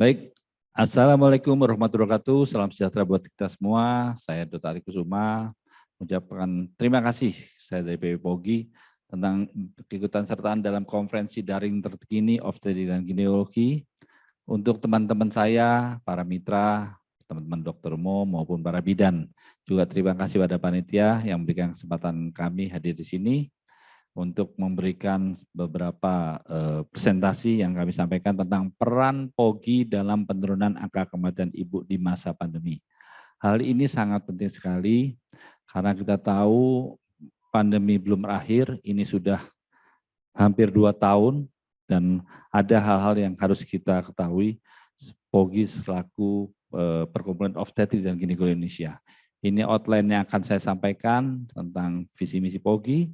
Baik, Assalamualaikum warahmatullahi wabarakatuh. Salam sejahtera buat kita semua. Saya Dr. Ari Kusuma mengucapkan terima kasih saya dari PB Pogi tentang keikutsertaan sertaan dalam konferensi daring terkini obstetrik dan ginekologi untuk teman-teman saya, para mitra, teman-teman dokter umum maupun para bidan. Juga terima kasih pada panitia yang memberikan kesempatan kami hadir di sini untuk memberikan beberapa presentasi yang kami sampaikan tentang peran POGI dalam penurunan angka kematian ibu di masa pandemi. Hal ini sangat penting sekali karena kita tahu pandemi belum berakhir, ini sudah hampir 2 tahun dan ada hal-hal yang harus kita ketahui POGI selaku Perkumpulan Obstetrik dan Ginekologi Indonesia. Ini outline yang akan saya sampaikan tentang visi misi POGI,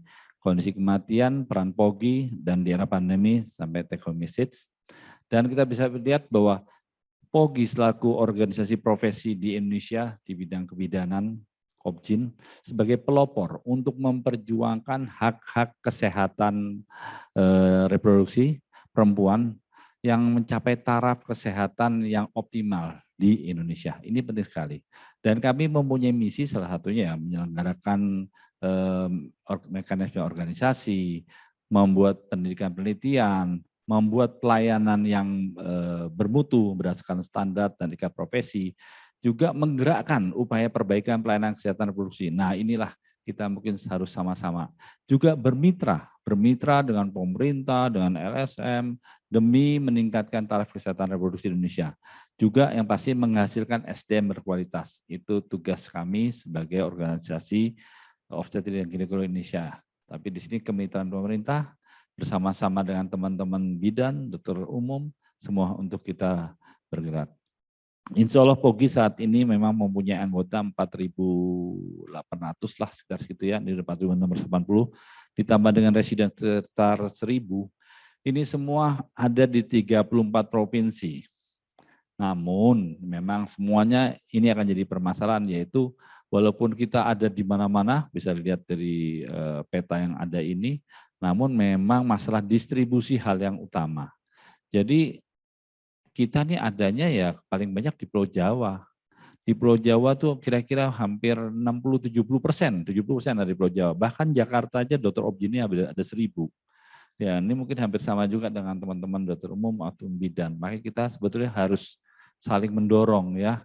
kondisi kematian, peran POGI, dan di era pandemi sampai take home message. Dan kita bisa lihat bahwa POGI selaku organisasi profesi di Indonesia di bidang kebidanan, Kopjin, sebagai pelopor untuk memperjuangkan hak-hak kesehatan reproduksi perempuan yang mencapai taraf kesehatan yang optimal di Indonesia. Ini penting sekali. Dan kami mempunyai misi salah satunya menyelenggarakan mekanisme organisasi, membuat pendidikan penelitian, membuat pelayanan yang bermutu berdasarkan standar dan etika profesi, juga menggerakkan upaya perbaikan pelayanan kesehatan reproduksi. Nah, inilah kita mungkin harus sama-sama juga bermitra dengan pemerintah, dengan LSM, demi meningkatkan taraf kesehatan reproduksi di Indonesia. Juga yang pasti menghasilkan SDM berkualitas. Itu tugas kami sebagai organisasi obstetrik dan ginekologi Indonesia. Tapi di sini kemitraan pemerintah bersama-sama dengan teman-teman bidan, dokter umum, semua untuk kita bergerak. Insya Allah POGI saat ini memang mempunyai anggota 4.800 lah sekitar segitu ya, di 4.680, ditambah dengan residen sekitar 1.000. Ini semua ada di 34 provinsi. Namun memang semuanya ini akan jadi permasalahan, yaitu walaupun kita ada di mana-mana, bisa dilihat dari peta yang ada ini, namun memang masalah distribusi hal yang utama. Jadi kita nih adanya ya paling banyak di Pulau Jawa. Di Pulau Jawa tuh kira-kira hampir 60-70%, 70% dari Pulau Jawa. Bahkan Jakarta aja dokter obgynnya ada 1.000. Ya, ini mungkin hampir sama juga dengan teman-teman dokter umum atau bidan. Makanya kita sebetulnya harus saling mendorong ya.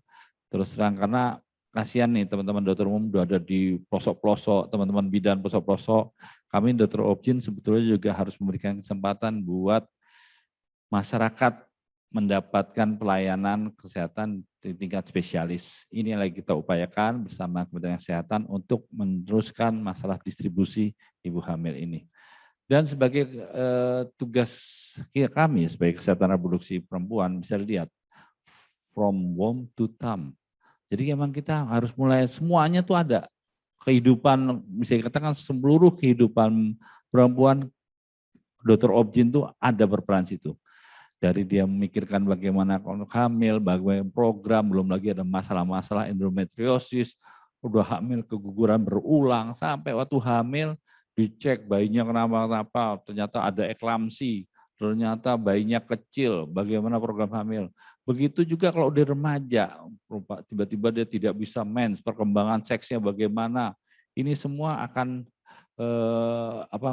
Terus terang karena kasihan nih teman-teman dokter umum udah ada di pelosok-pelosok, teman-teman bidan pelosok-pelosok. Kami dokter obgyn sebetulnya juga harus memberikan kesempatan buat masyarakat mendapatkan pelayanan kesehatan di tingkat spesialis. Ini yang lagi kita upayakan bersama Kementerian Kesehatan untuk meneruskan masalah distribusi ibu hamil ini. Dan sebagai tugas kami sebagai kesehatan reproduksi perempuan bisa dilihat from womb to tomb. Jadi memang kita harus mulai semuanya tuh ada. Kehidupan, bisa dikatakan seluruh kehidupan perempuan, dokter obgyn tuh ada berperan situ. Dari dia memikirkan bagaimana hamil, bagaimana program, belum lagi ada masalah-masalah endometriosis, udah hamil keguguran berulang, sampai waktu hamil dicek bayinya kenapa-kenapa, ternyata ada eklamsi, ternyata bayinya kecil, bagaimana program hamil. Begitu juga kalau di remaja, tiba-tiba dia tidak bisa mens, perkembangan seksnya bagaimana. Ini semua akan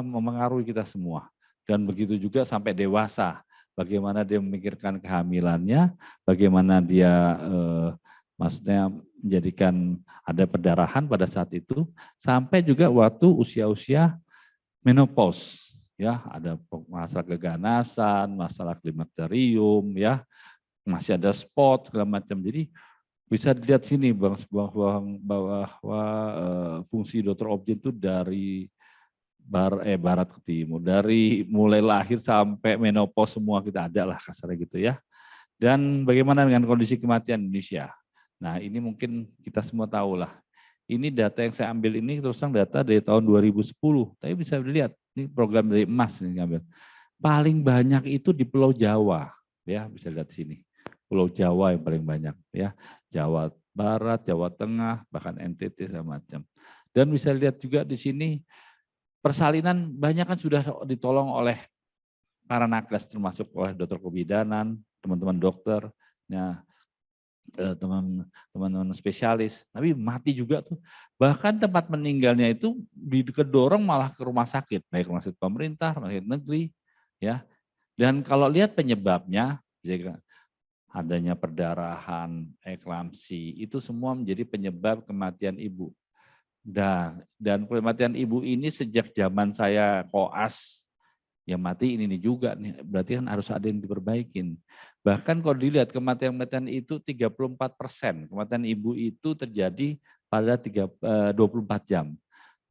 memengaruhi kita semua. Dan begitu juga sampai dewasa. Bagaimana dia memikirkan kehamilannya, bagaimana dia maksudnya menjadikan ada perdarahan pada saat itu, sampai juga waktu usia-usia menopause. Ya, ada masalah keganasan, masalah klimakterium, ya, masih ada spot segala macam. Jadi bisa dilihat sini bahwa fungsi dokter obgyn itu dari barat ke timur, dari mulai lahir sampai menopause semua kita ada lah kasarnya gitu ya. Dan bagaimana dengan kondisi kematian Indonesia? Nah ini mungkin kita semua tahu lah. Ini data yang saya ambil ini terus terang data dari tahun 2010, tapi bisa dilihat ini program dari emas ini ngambil. Paling banyak itu di Pulau Jawa, ya bisa lihat sini. Pulau Jawa yang paling banyak, ya Jawa Barat, Jawa Tengah, bahkan NTT segala macam. Dan bisa lihat juga di sini persalinan banyak kan sudah ditolong oleh para nakes termasuk oleh dokter kebidanan, teman-teman dokter, ya teman-teman spesialis, tapi mati juga tuh. Bahkan tempat meninggalnya itu kedorong malah ke rumah sakit, baik rumah sakit pemerintah, rumah sakit negeri, ya. Dan kalau lihat penyebabnya, adanya perdarahan, eklamsi, itu semua menjadi penyebab kematian ibu. Dan kematian ibu ini sejak zaman saya koas, ya mati ini juga nih, berarti kan harus ada yang diperbaikin. Bahkan kalau dilihat kematian-kematian itu 34%, kematian ibu itu terjadi pada 24 jam.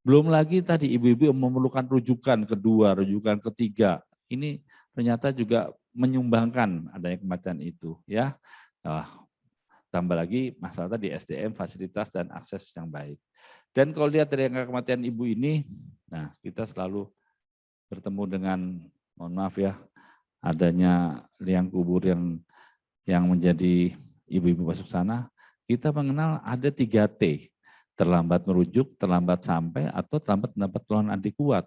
Belum lagi tadi ibu-ibu yang memerlukan rujukan kedua, rujukan ketiga. Ini ternyata juga menyumbangkan adanya kematian itu, ya. Nah, tambah lagi masalah tadi SDM, fasilitas dan akses yang baik. Dan kalau lihat dari angka kematian ibu ini, nah kita selalu bertemu dengan, mohon maaf ya, adanya liang kubur yang menjadi ibu-ibu masuk sana, kita mengenal ada 3T, terlambat merujuk, terlambat sampai, atau terlambat mendapat pertolongan adekuat.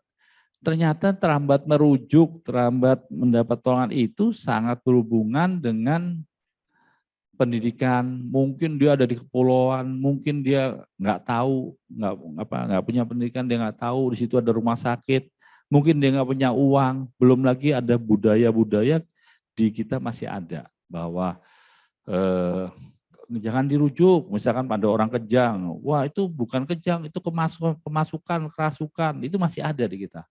Ternyata terlambat merujuk, terlambat mendapat pertolongan itu sangat berhubungan dengan pendidikan. Mungkin dia ada di kepulauan, mungkin dia nggak tahu, nggak punya pendidikan, dia nggak tahu di situ ada rumah sakit. Mungkin dia nggak punya uang. Belum lagi ada budaya-budaya di kita masih ada bahwa eh, jangan dirujuk. Misalkan pada orang kejang, wah itu bukan kejang, itu kemasukan, kerasukan, itu masih ada di kita.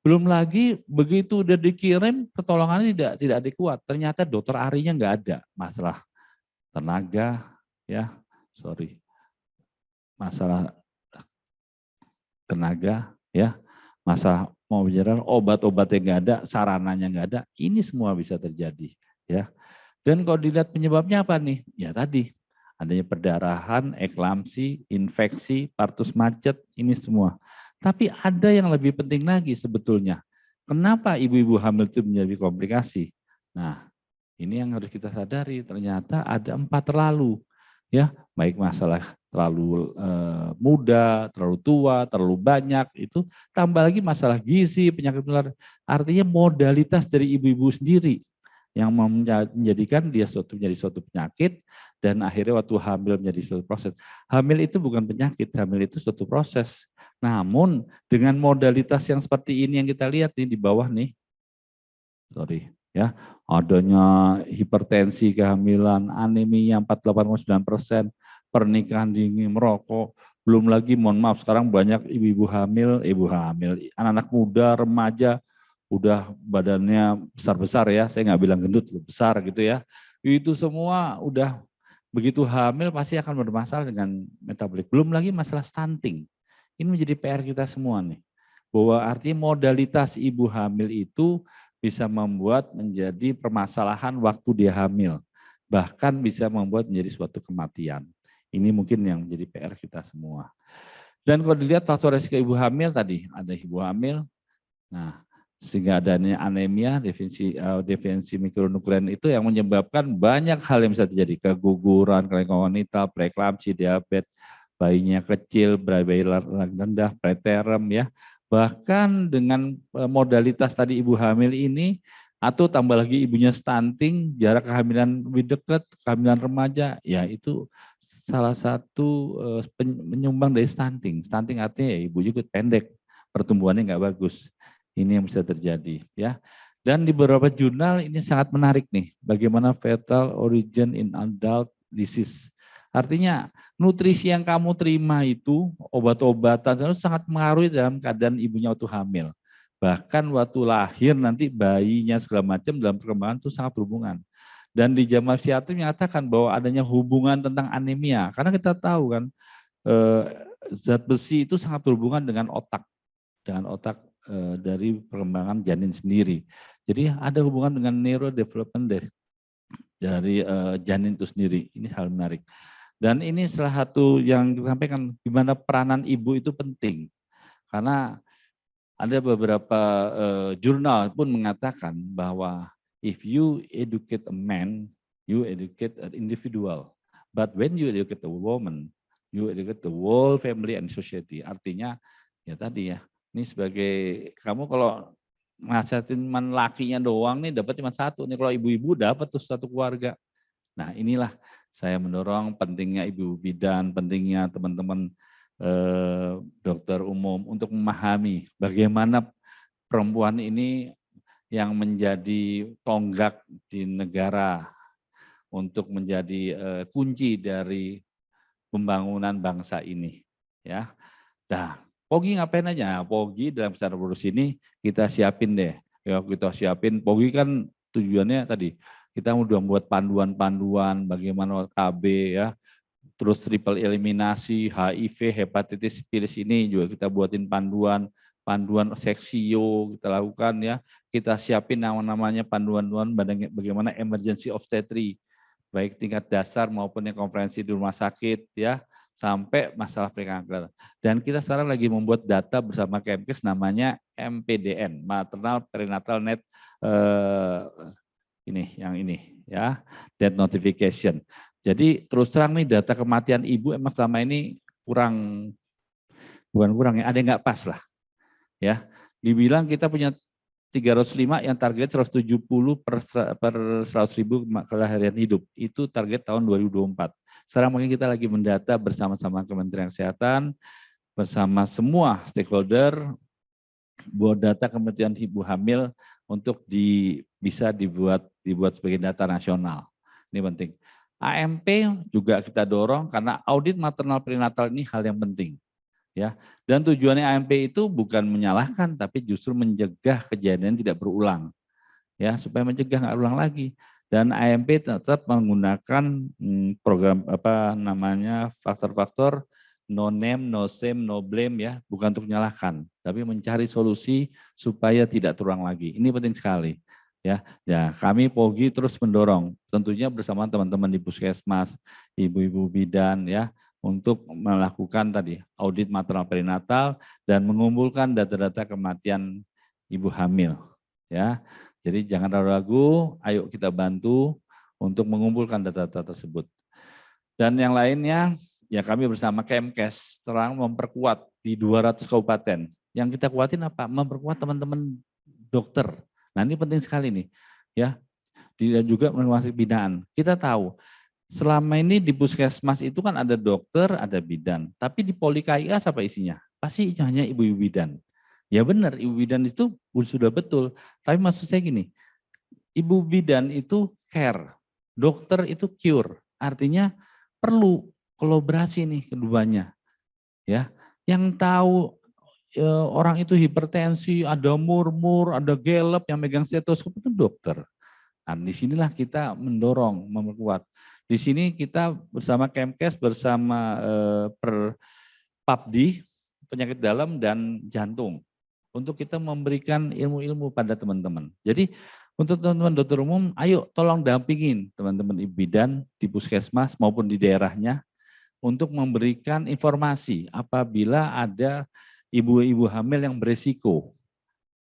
Belum lagi begitu udah dikirim, pertolongannya tidak adekuat. Ternyata dokter arinya nggak ada, masalah tenaga, ya, masalah tenaga, ya, masalah mau bicara obat-obatnya nggak ada, sarananya nggak ada, ini semua bisa terjadi, ya. Dan kalau dilihat penyebabnya apa nih? Ya tadi, adanya perdarahan, eklamsi, infeksi, partus macet, ini semua. Tapi ada yang lebih penting lagi sebetulnya. Kenapa ibu-ibu hamil itu menjadi komplikasi? Nah, ini yang harus kita sadari, ternyata ada 4 terlalu. Ya, baik masalah terlalu muda, terlalu tua, terlalu banyak, itu tambah lagi masalah gizi, penyakit menular. Artinya modalitas dari ibu-ibu sendiri yang menjadikan dia menjadi suatu penyakit dan akhirnya waktu hamil menjadi suatu proses. Hamil itu bukan penyakit, hamil itu suatu proses. Namun dengan modalitas yang seperti ini yang kita lihat nih di bawah nih, ya, adanya hipertensi kehamilan, anemia 48,9%, pernikahan dini, merokok, belum lagi mohon maaf sekarang banyak ibu hamil, anak-anak muda, remaja, udah badannya besar-besar ya, saya nggak bilang gendut, besar gitu ya. Itu semua udah begitu hamil pasti akan bermasalah dengan metabolik. Belum lagi masalah stunting. Ini menjadi PR kita semua nih. Bahwa artinya modalitas ibu hamil itu bisa membuat menjadi permasalahan waktu dia hamil. Bahkan bisa membuat menjadi suatu kematian. Ini mungkin yang menjadi PR kita semua. Dan kalau dilihat faktor resiko ibu hamil tadi, ada ibu hamil, nah sehingga adanya anemia, defensi mikronuklein itu yang menyebabkan banyak hal yang bisa terjadi. Keguguran, kelainan wanita, preeklamsi, diabetes, bayinya kecil, bayi rendah, preterm ya. Bahkan dengan modalitas tadi ibu hamil ini, atau tambah lagi ibunya stunting, jarak kehamilan lebih dekat, kehamilan remaja, ya itu salah satu penyumbang dari stunting. Stunting artinya ya ibu juga pendek, pertumbuhannya nggak bagus. Ini yang bisa terjadi ya. Dan di beberapa jurnal ini sangat menarik nih, bagaimana fetal origin in adult disease. Artinya nutrisi yang kamu terima itu, obat-obatan, itu sangat mengaruhi dalam keadaan ibunya waktu hamil. Bahkan waktu lahir nanti bayinya segala macam dalam perkembangan itu sangat berhubungan. Dan di Jamal Syafi'i menyatakan bahwa adanya hubungan tentang anemia. Karena kita tahu kan, eh, zat besi itu sangat berhubungan dengan otak dari perkembangan janin sendiri. Jadi ada hubungan dengan neurodevelopment dari janin itu sendiri. Ini hal menarik. Dan ini salah satu yang disampaikan di mana peranan ibu itu penting. Karena ada beberapa jurnal pun mengatakan bahwa if you educate a man, you educate an individual. But when you educate a woman, you educate the whole family and society. Artinya ya tadi ya, ini sebagai kamu kalau nasihatin lakinya doang nih dapat cuma satu nih, kalau ibu-ibu dapat tuh satu keluarga. Nah, inilah saya mendorong pentingnya ibu bidan, pentingnya teman-teman dokter umum untuk memahami bagaimana perempuan ini yang menjadi tonggak di negara untuk menjadi kunci dari pembangunan bangsa ini, ya. Nah, Pogi ngapain aja? Pogi dalam secara produksi ini kita siapin deh. Ya, kita siapin. Pogi kan tujuannya tadi kita udah membuat panduan-panduan bagaimana KB ya, terus triple eliminasi, HIV, hepatitis virus ini juga kita buatin panduan, panduan seksio kita lakukan ya. Kita siapin namanya panduan-panduan bagaimana emergency obstetri, baik tingkat dasar maupun yang komprehensi di rumah sakit ya, sampai masalah prekanker. Dan kita sekarang lagi membuat data bersama Kemkes namanya MPDN, Maternal Perinatal Net ini ya, death notification. Jadi terus terang nih data kematian ibu emang selama ini kurang, bukan kurang ya, ada yang nggak pas lah ya. Dibilang kita punya 305 yang target 170 per 100.000 kelahiran hidup. Itu target tahun 2024. Sekarang mungkin kita lagi mendata bersama-sama Kementerian Kesehatan, bersama semua stakeholder, buat data kematian ibu hamil untuk bisa dibuat sebagai data nasional. Ini penting. AMP juga kita dorong karena audit maternal perinatal ini hal yang penting. Ya, dan tujuannya AMP itu bukan menyalahkan, tapi justru mencegah kejadian tidak berulang, ya supaya mencegah nggak ulang lagi. Dan AMP tetap menggunakan program apa namanya faktor-faktor no name, no shame, no blame ya, bukan untuk menyalahkan, tapi mencari solusi supaya tidak terulang lagi. Ini penting sekali. Ya, ya kami Pogi terus mendorong, tentunya bersama teman-teman di Puskesmas, ibu-ibu bidan ya, untuk melakukan tadi audit maternal perinatal dan mengumpulkan data-data kematian ibu hamil. Ya, jadi jangan ragu-ragu, ayo kita bantu untuk mengumpulkan data-data tersebut. Dan yang lainnya, ya kami bersama Kemkes terang memperkuat di 200 kabupaten. Yang kita kuatin apa? Memperkuat teman-teman dokter. Nah ini penting sekali nih, ya. Dan juga menguasai binaan. Kita tahu selama ini di puskesmas itu kan ada dokter, ada bidan. Tapi di Poli KIA apa isinya? Pasti hanya ibu-ibu bidan. Ya benar, ibu bidan itu sudah betul. Tapi maksud saya gini, ibu bidan itu care, dokter itu cure. Artinya perlu kolaborasi nih keduanya. Ya, yang tahu orang itu hipertensi, ada murmur, ada gelap yang megang stetoskop itu dokter. Nah, disinilah kita mendorong, memperkuat. Di sini kita bersama Kemkes, bersama PAPDI, penyakit dalam dan jantung, untuk kita memberikan ilmu-ilmu pada teman-teman. Jadi untuk teman-teman dokter umum, ayo tolong dampingin teman-teman ibu bidan di puskesmas maupun di daerahnya untuk memberikan informasi apabila ada ibu-ibu hamil yang beresiko.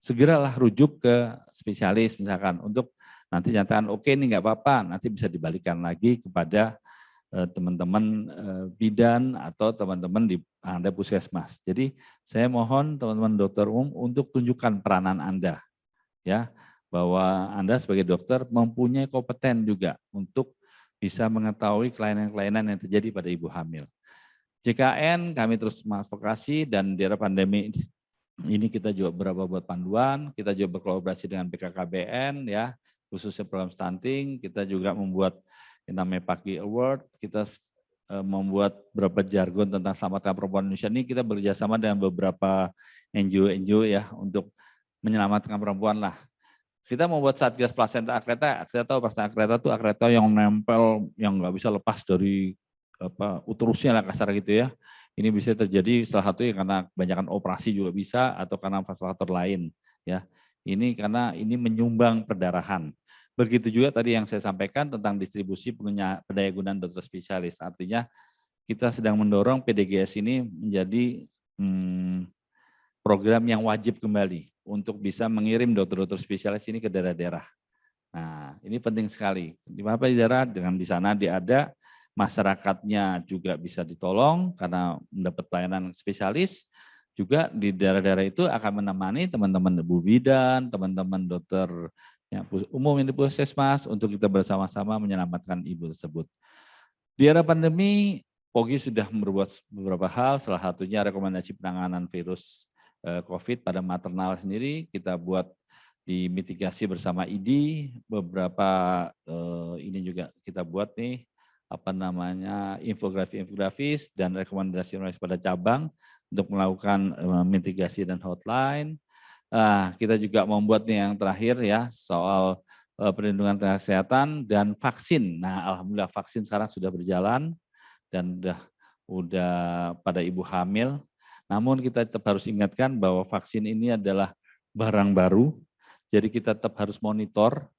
Segeralah rujuk ke spesialis misalkan untuk nanti nyatakan oke nih nggak apa-apa, nanti bisa dibalikan lagi kepada teman-teman bidan atau teman-teman di Anda puskesmas. Jadi saya mohon teman-teman dokter umum untuk tunjukkan peranan Anda, ya, bahwa Anda sebagai dokter mempunyai kompeten juga untuk bisa mengetahui kelainan-kelainan yang terjadi pada ibu hamil. JKN kami terus mengadvokasi dan di era pandemi ini kita juga beberapa buat panduan, kita juga berkolaborasi dengan BKKBN ya, khususnya program stunting, kita juga membuat yang namanya Pagi Award, kita membuat beberapa jargon tentang selamatkan perempuan Indonesia ini, kita bekerjasama dengan beberapa NGO ya untuk menyelamatkan perempuan lah. Kita membuat Satgas Plasenta Akreta, kita tahu Plasenta Akreta itu akreta yang nempel, yang nggak bisa lepas dari uterusnya lah kasar gitu ya. Ini bisa terjadi salah satu karena kebanyakan operasi juga bisa atau karena faktor lain ya. Ini karena ini menyumbang perdarahan. Begitu juga tadi yang saya sampaikan tentang distribusi pendayagunaan dokter spesialis. Artinya kita sedang mendorong PDGS ini menjadi program yang wajib kembali untuk bisa mengirim dokter-dokter spesialis ini ke daerah-daerah. Nah, ini penting sekali. Di beberapa daerah dengan di sana ada masyarakatnya juga bisa ditolong karena mendapat pelayanan spesialis. Juga di daerah-daerah itu akan menemani teman-teman ibu bidan, teman-teman dokter ya, umum yang di puskesmas untuk kita bersama-sama menyelamatkan ibu tersebut. Di era pandemi, POGI sudah berbuat beberapa hal, salah satunya rekomendasi penanganan virus COVID pada maternal sendiri, kita buat dimitigasi bersama ID, beberapa ini juga kita buat nih, apa namanya, infografis dan rekomendasi pada cabang untuk melakukan mitigasi dan hotline. Kita juga membuat nih yang terakhir ya, soal perlindungan tenaga kesehatan dan vaksin. Nah, alhamdulillah vaksin sekarang sudah berjalan dan udah pada ibu hamil. Namun kita tetap harus ingatkan bahwa vaksin ini adalah barang baru, jadi kita tetap harus monitor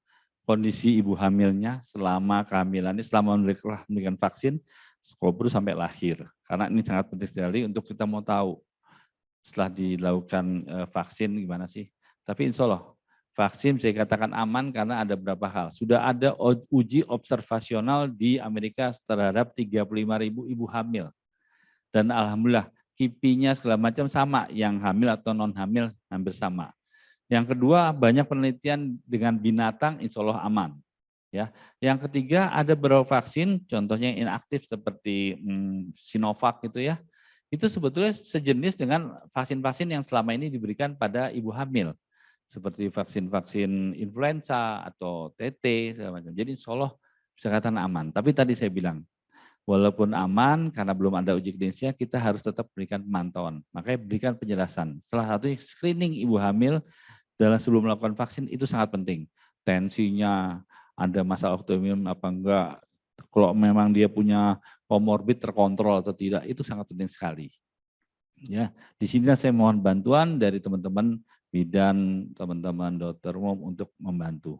kondisi ibu hamilnya selama kehamilannya, selama memberikan vaksin, kalau perlu sampai lahir. Karena ini sangat penting sekali untuk kita mau tahu setelah dilakukan vaksin gimana sih. Tapi insya Allah vaksin saya katakan aman karena ada beberapa hal. Sudah ada uji observasional di Amerika terhadap 35.000 ibu hamil. Dan alhamdulillah KIPI-nya segala macam sama, yang hamil atau non hamil hampir sama. Yang kedua, banyak penelitian dengan binatang insya Allah aman. Ya. Yang ketiga, ada beberapa vaksin, contohnya yang inaktif seperti Sinovac gitu ya. Itu sebetulnya sejenis dengan vaksin-vaksin yang selama ini diberikan pada ibu hamil. Seperti vaksin-vaksin influenza atau TT, segala macam. Jadi insya Allah bisa katakan aman. Tapi tadi saya bilang, walaupun aman, karena belum ada uji klinisnya, kita harus tetap berikan pemantauan. Makanya berikan penjelasan. Salah satu screening ibu hamil dalam sebelum melakukan vaksin itu sangat penting. Tensinya, ada masalah autoimun apa enggak, kalau memang dia punya komorbid terkontrol atau tidak, itu sangat penting sekali. Ya, di sini saya mohon bantuan dari teman-teman bidan, teman-teman dokter umum untuk membantu.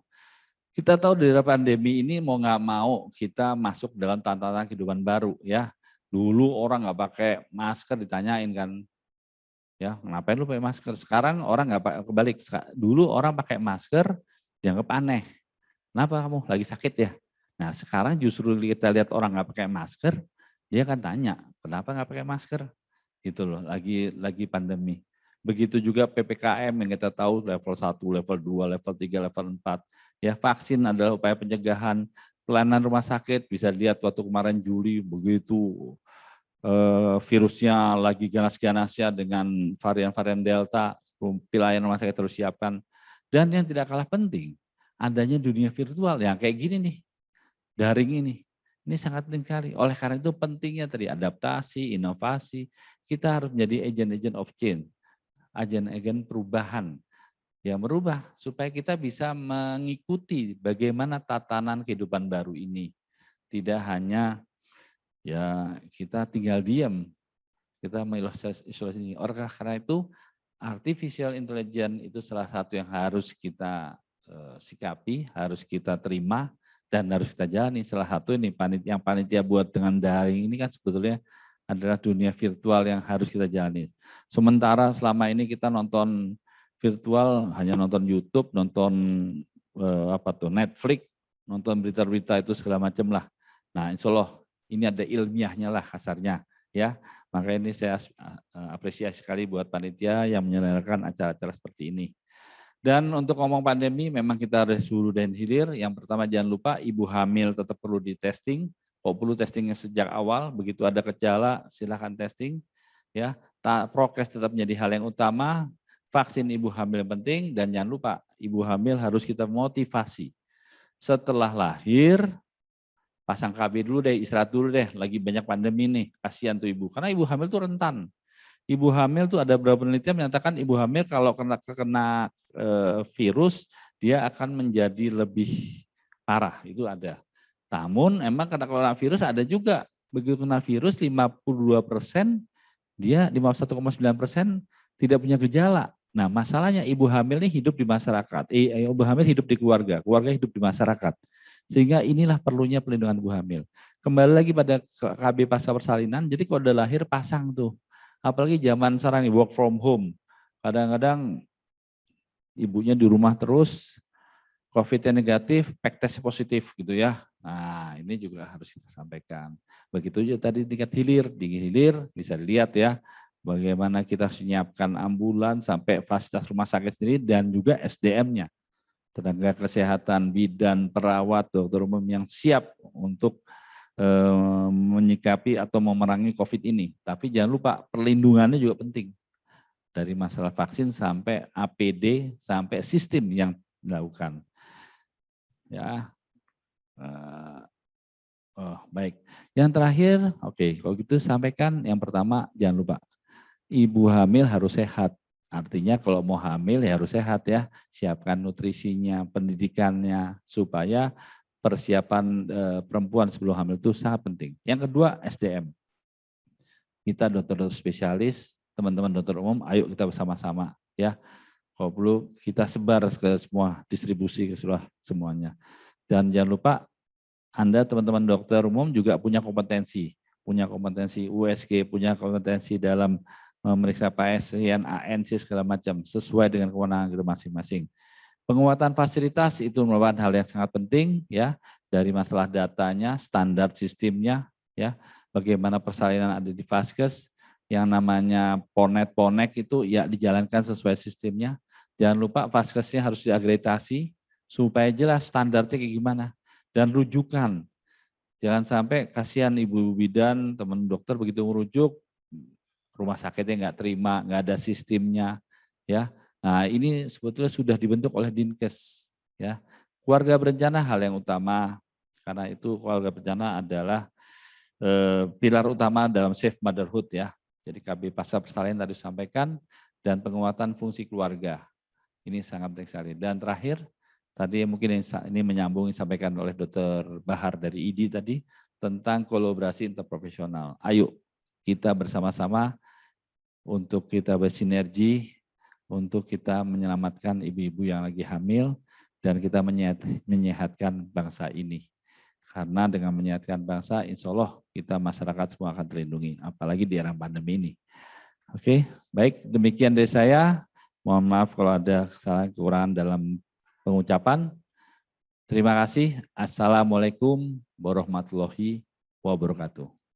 Kita tahu dari pandemi ini mau nggak mau kita masuk dalam tantangan kehidupan baru ya. Dulu orang nggak pakai masker ditanyain kan, ya ngapain lu pakai masker? Sekarang orang nggak pakai, kebalik. Dulu orang pakai masker dianggap aneh. Kenapa kamu lagi sakit ya? Nah sekarang justru kita lihat orang nggak pakai masker, dia kan tanya kenapa nggak pakai masker? Gitu loh, lagi pandemi. Begitu juga PPKM yang kita tahu level 1, level 2, level 3, level 4. Ya, vaksin adalah upaya pencegahan. Pelayanan rumah sakit bisa lihat waktu kemarin Juli begitu virusnya lagi ganas-ganasnya dengan varian-varian Delta, pelayanan rumah sakit terus siapkan. Dan yang tidak kalah penting, adanya dunia virtual yang kayak gini nih, daring ini. Ini sangat penting sekali. Oleh karena itu pentingnya tadi adaptasi, inovasi. Kita harus menjadi agent-agent of change, agen-agen perubahan yang merubah supaya kita bisa mengikuti bagaimana tatanan kehidupan baru ini. Tidak hanya ya kita tinggal diam, kita mengisolasi ini. Oleh karena itu artificial intelligence itu salah satu yang harus kita sikapi, harus kita terima dan harus kita jalani. Salah satu ini panitia buat dengan daring ini kan sebetulnya adalah dunia virtual yang harus kita jalani. Sementara selama ini kita nonton virtual hanya nonton YouTube, nonton Netflix, nonton berita-berita itu segala macam lah. Nah, insya Allah ini ada ilmiahnya lah kasarnya, ya. Makanya ini saya apresiasi sekali buat panitia yang menyelenggarakan acara-acara seperti ini. Dan untuk ngomong pandemi, memang kita harus hulu dan hilir. Yang pertama jangan lupa ibu hamil tetap perlu di testing. Kalau perlu testingnya sejak awal, begitu ada gejala silakan testing. Ya, prokes tetap menjadi hal yang utama. Vaksin ibu hamil penting dan jangan lupa ibu hamil harus kita motivasi. Setelah lahir, pasang KB dulu deh, istirahat dulu deh. Lagi banyak pandemi nih, kasihan tuh ibu. Karena ibu hamil tuh rentan. Ibu hamil tuh ada beberapa penelitian menyatakan ibu hamil kalau kena virus dia akan menjadi lebih parah, itu ada. Namun emang kena virus ada juga, begitu kena virus 52% dia 51,9% tidak punya gejala. Nah masalahnya ibu hamil ini hidup di masyarakat, ibu hamil hidup di keluarga, keluarga hidup di masyarakat. Sehingga inilah perlunya pelindungan ibu hamil. Kembali lagi pada KB pasca persalinan, jadi kalau udah lahir pasang tuh. Apalagi zaman sekarang work from home. Kadang-kadang ibunya di rumah terus, COVID-nya negatif, pack test positif gitu ya. Nah ini juga harus kita sampaikan. Begitu juga tadi tingkat hilir, di hilir bisa dilihat ya. Bagaimana kita menyiapkan ambulan sampai fasilitas rumah sakit sendiri dan juga SDM-nya. tenaga kesehatan, bidan, perawat, dokter umum yang siap untuk menyikapi atau memerangi COVID ini. Tapi jangan lupa perlindungannya juga penting. Dari masalah vaksin sampai APD, sampai sistem yang dilakukan. Ya, baik. Yang terakhir, oke, kalau gitu sampaikan yang pertama, jangan lupa, ibu hamil harus sehat. Artinya kalau mau hamil ya harus sehat ya. Siapkan nutrisinya, pendidikannya, supaya persiapan perempuan sebelum hamil itu sangat penting. Yang kedua, SDM. Kita dokter-dokter spesialis, teman-teman dokter umum, ayo kita bersama-sama ya. Kalau perlu kita sebar ke semua distribusi ke semuanya. Dan jangan lupa Anda teman-teman dokter umum juga punya kompetensi USG, punya kompetensi dalam memeriksa pasien, ANC segala macam sesuai dengan kewenangan kita masing-masing. Penguatan fasilitas itu merupakan hal yang sangat penting ya, dari masalah datanya, standar sistemnya ya, bagaimana persalinan ada di Vaskes, yang namanya ponet itu ya dijalankan sesuai sistemnya. Jangan lupa Vaskesnya harus diakreditasi supaya jelas standarnya kayak gimana dan rujukan. Jangan sampai kasihan ibu bidan, teman dokter begitu merujuk, rumah sakitnya nggak terima, nggak ada sistemnya, ya. Nah ini sebetulnya sudah dibentuk oleh Dinkes, ya. Keluarga berencana hal yang utama, karena itu keluarga berencana adalah pilar utama dalam safe motherhood ya. Jadi KB pasca persalinan tadi sampaikan dan penguatan fungsi keluarga. Ini sangat penting sekali. Dan terakhir, tadi mungkin ini menyambung disampaikan oleh Dr. Bahar dari ID tadi tentang kolaborasi interprofesional. Ayo kita bersama-sama untuk kita bersinergi, untuk kita menyelamatkan ibu-ibu yang lagi hamil dan kita menyehatkan bangsa ini. Karena dengan menyehatkan bangsa, insya Allah kita masyarakat semua akan terlindungi, apalagi di era pandemi ini. Oke, baik demikian dari saya. Mohon maaf kalau ada kesalahan kekurangan dalam pengucapan. Terima kasih. Assalamualaikum warahmatullahi wabarakatuh.